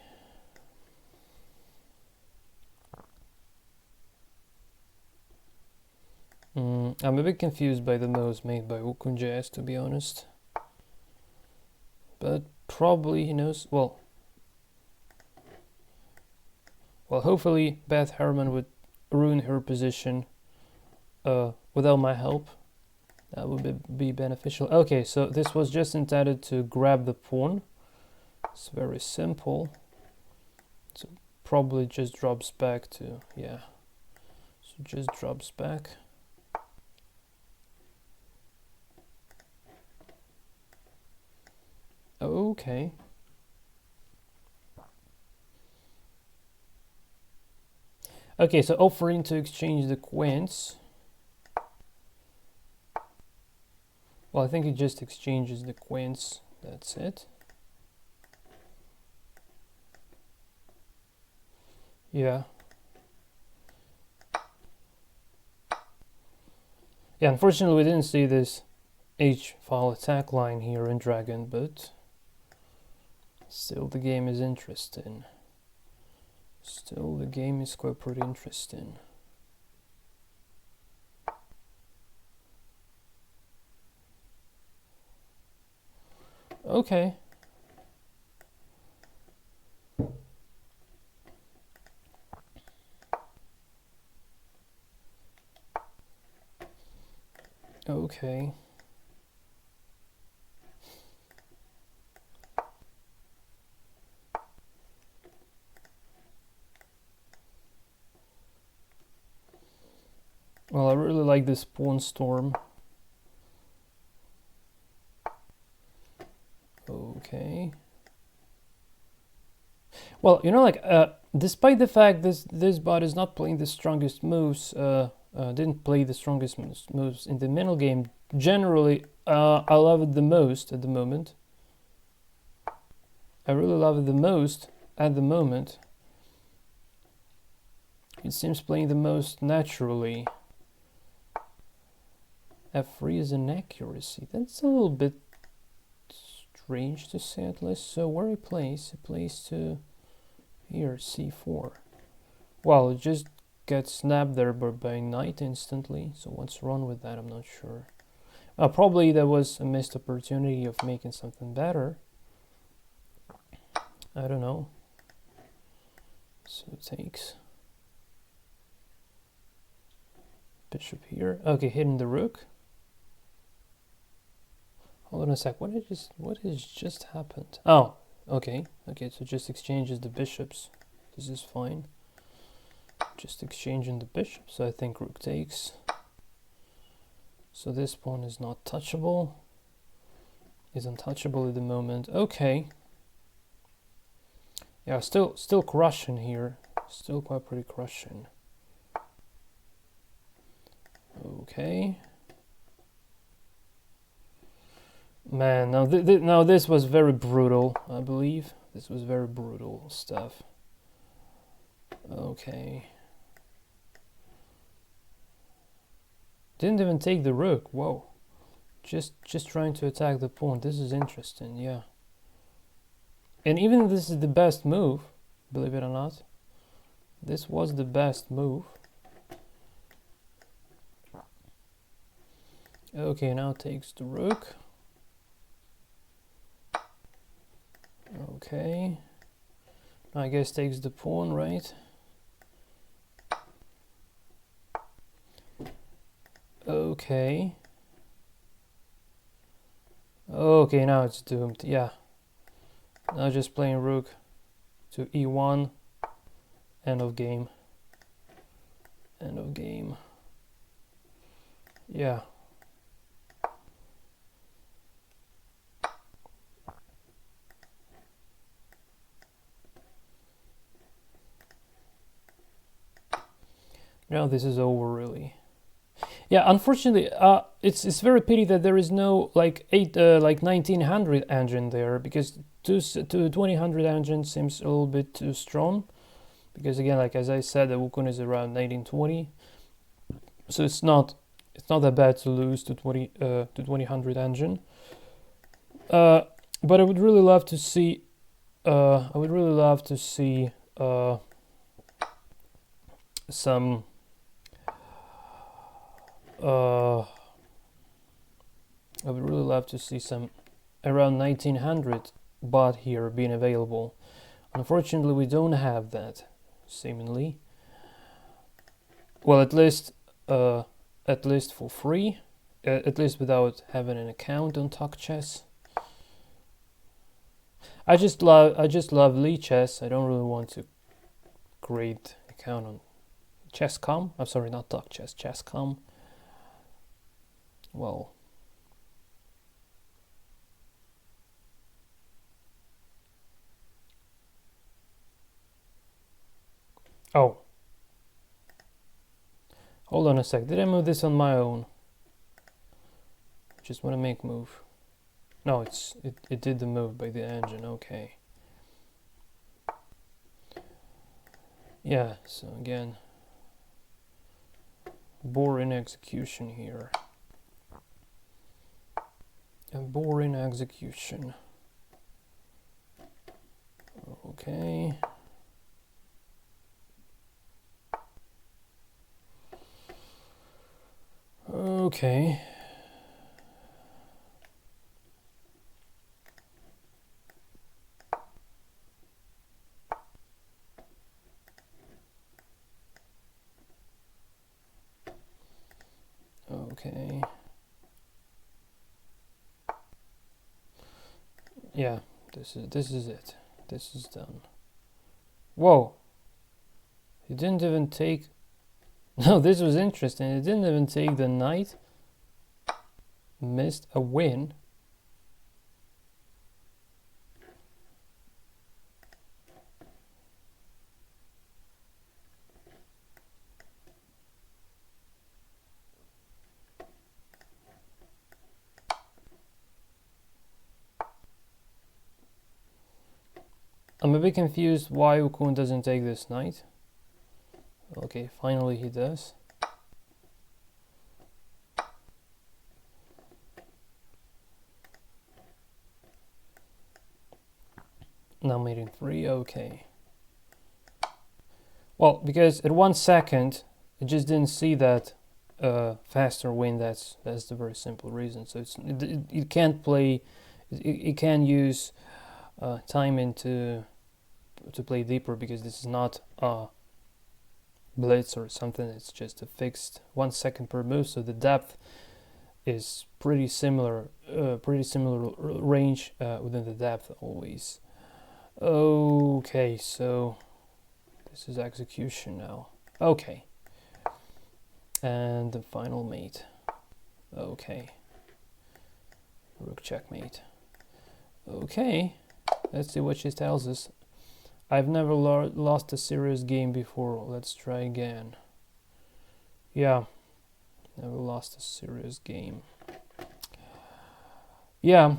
I'm a bit confused by the moves made by WukongJS, to be honest. But probably he knows. Well, hopefully Beth Harmon would ruin her position without my help. That would be beneficial. Okay, so this was just intended to grab the pawn. It's very simple. So probably just drops back to, yeah. So just drops back. Okay. Okay, so offering to exchange the queens. Well, I think it just exchanges the queens. That's it. Yeah. Yeah, unfortunately we didn't see this H-file attack line here in Dragon, but still the game is interesting. Still the game is quite pretty interesting. Okay. Okay. Well, I really like this pawn storm. Okay. Well, you know, like, despite the fact this bot is not playing the strongest moves, didn't play the strongest moves in the middle game, generally, I love it the most at the moment. I really love it the most at the moment. It seems playing the most naturally. F3 is an accuracy. That's a little bit strange to say at least. So where he plays to here, c4. Well, it just gets snapped there by knight instantly. So what's wrong with that? I'm not sure. Probably there was a missed opportunity of making something better. I don't know. So it takes bishop here. Okay, hitting the rook. Hold on a sec. What has just happened? Oh, okay. Okay, so just exchanges the bishops. This is fine. Just exchanging the bishops. So I think rook takes. So this pawn is not touchable. Is untouchable at the moment. Okay. Yeah, still crushing here. Still quite pretty crushing. Okay. Man, now this was very brutal, I believe. This was very brutal stuff. Okay. Didn't even take the rook. Whoa. Just trying to attack the pawn. This is interesting, yeah. And even if this is the best move, believe it or not, this was the best move. Okay, now takes the rook. Okay. I guess takes the pawn, right? Okay. Okay, now it's doomed. Yeah. Now just playing rook to e1. End of game. End of game. Yeah. Now this is over, really. Yeah, unfortunately, it's very pity that there is no like 1900 engine there, because to 2000 engine seems a little bit too strong. Because again, like as I said, the Wukong is around 1920, so it's not that bad to lose to 2000 engine. But I would really love to see. Some. I would really love to see some around 1900 bot here being available. Unfortunately, we don't have that, seemingly. Well, at least for free, at least without having an account on WukongJS. I just love Lichess. I don't really want to create account on chess.com. I'm sorry, not WukongJS, chess.com. Well, oh, hold on a sec. Did I move this on my own? Just want to make move. No, it did the move by the engine. Okay. Yeah. So again, boring execution here. A boring execution. Okay. Okay. Okay. Yeah, this is it. This is done. Whoa. He didn't even take. No, this was interesting. He didn't even take the knight. Missed a win. I'm a bit confused why Wukong doesn't take this knight. Okay, finally he does. Now mate in 3, okay. Well, because at 1 second, it just didn't see that faster win. That's the very simple reason. So it can't play, it can use timing to play deeper, because this is not blitz or something. It's just a fixed 1 second per move. So the depth is pretty similar range within the depth always. Okay, so this is execution now. Okay, and the final mate. Okay, rook checkmate. Okay, let's see what she tells us. I've never lost a serious game before. Let's try again. Yeah, never lost a serious game. yeah,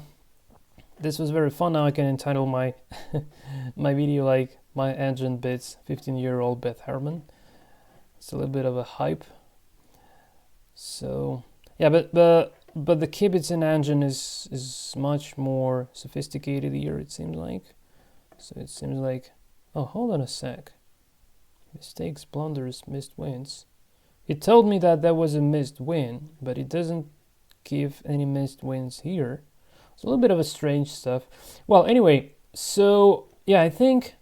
this was very fun. Now I can entitle my my video like My Engine Bits 15-year-old Beth Harmon. It's a little bit of a hype. So yeah, but the Kibitzin engine is much more sophisticated here, it seems like. So it seems like, oh, hold on a sec. Mistakes, blunders, missed wins. It told me that there was a missed win, but it doesn't give any missed wins here. It's a little bit of a strange stuff. Well, anyway, so yeah, I think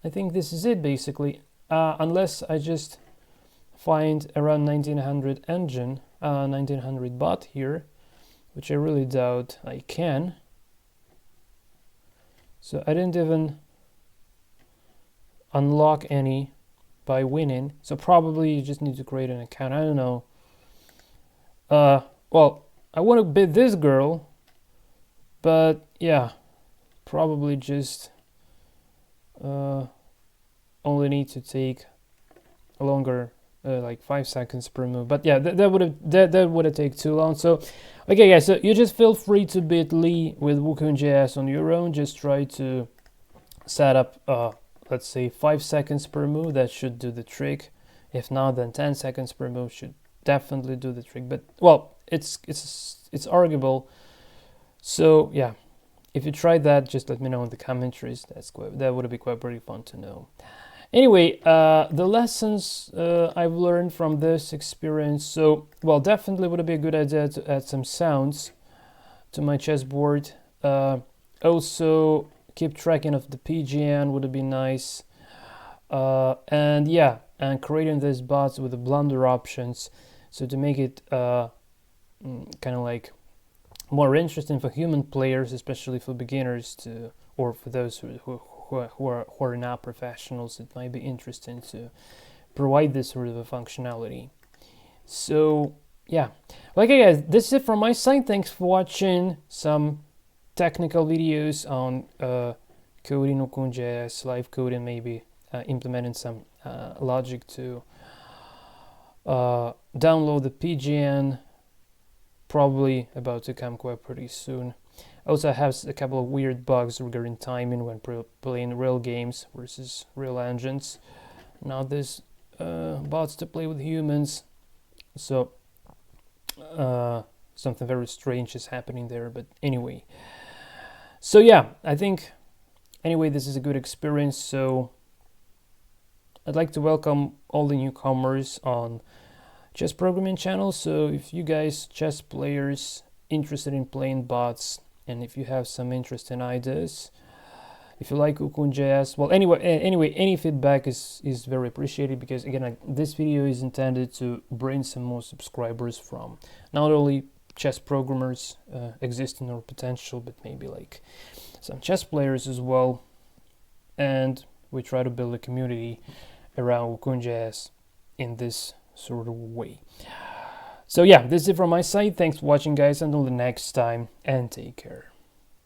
this is it basically. Unless I just find around 1900 engine, 1900 bot here, which I really doubt I can. So I didn't even unlock any by winning. So probably you just need to create an account. I don't know. Well, I want to bid this girl, but yeah, probably just only need to take a longer, like 5 seconds per move. But yeah, that would have taken too long. So okay, guys, so you just feel free to bid Lee with WukongJS on your own. Just try to set up let's say 5 seconds per move. That should do the trick. If not, then 10 seconds per move should definitely do the trick. But well, it's arguable. So yeah, if you tried that, just let me know in the commentaries. That would be quite pretty fun to know. Anyway, the lessons I've learned from this experience. So well, definitely would be a good idea to add some sounds to my chessboard. Also, keep tracking of the PGN would be nice. And yeah, and creating these bots with the blunder options, so to make it kind of like more interesting for human players, especially for beginners, or for those who are not professionals. It might be interesting to provide this sort of a functionality. So yeah, okay guys, this is it from my side. Thanks for watching some technical videos on coding WukongJS, live coding, maybe implementing some logic to download the PGN, probably about to come quite pretty soon. Also, I have a couple of weird bugs regarding timing when playing real games versus real engines. Now this bots to play with humans, so something very strange is happening there. But anyway, so yeah, I think anyway this is a good experience. So I'd like to welcome all the newcomers on chess programming channel. So if you guys chess players interested in playing bots, and if you have some interesting ideas, if you like WukongJS, well, anyway, any feedback is very appreciated, because again, this video is intended to bring some more subscribers from not only chess programmers existing or potential, but maybe like some chess players as well. And we try to build a community around WukongJS in this sort of way. So yeah, this is it from my side. Thanks for watching, guys. Until the next time, and take care.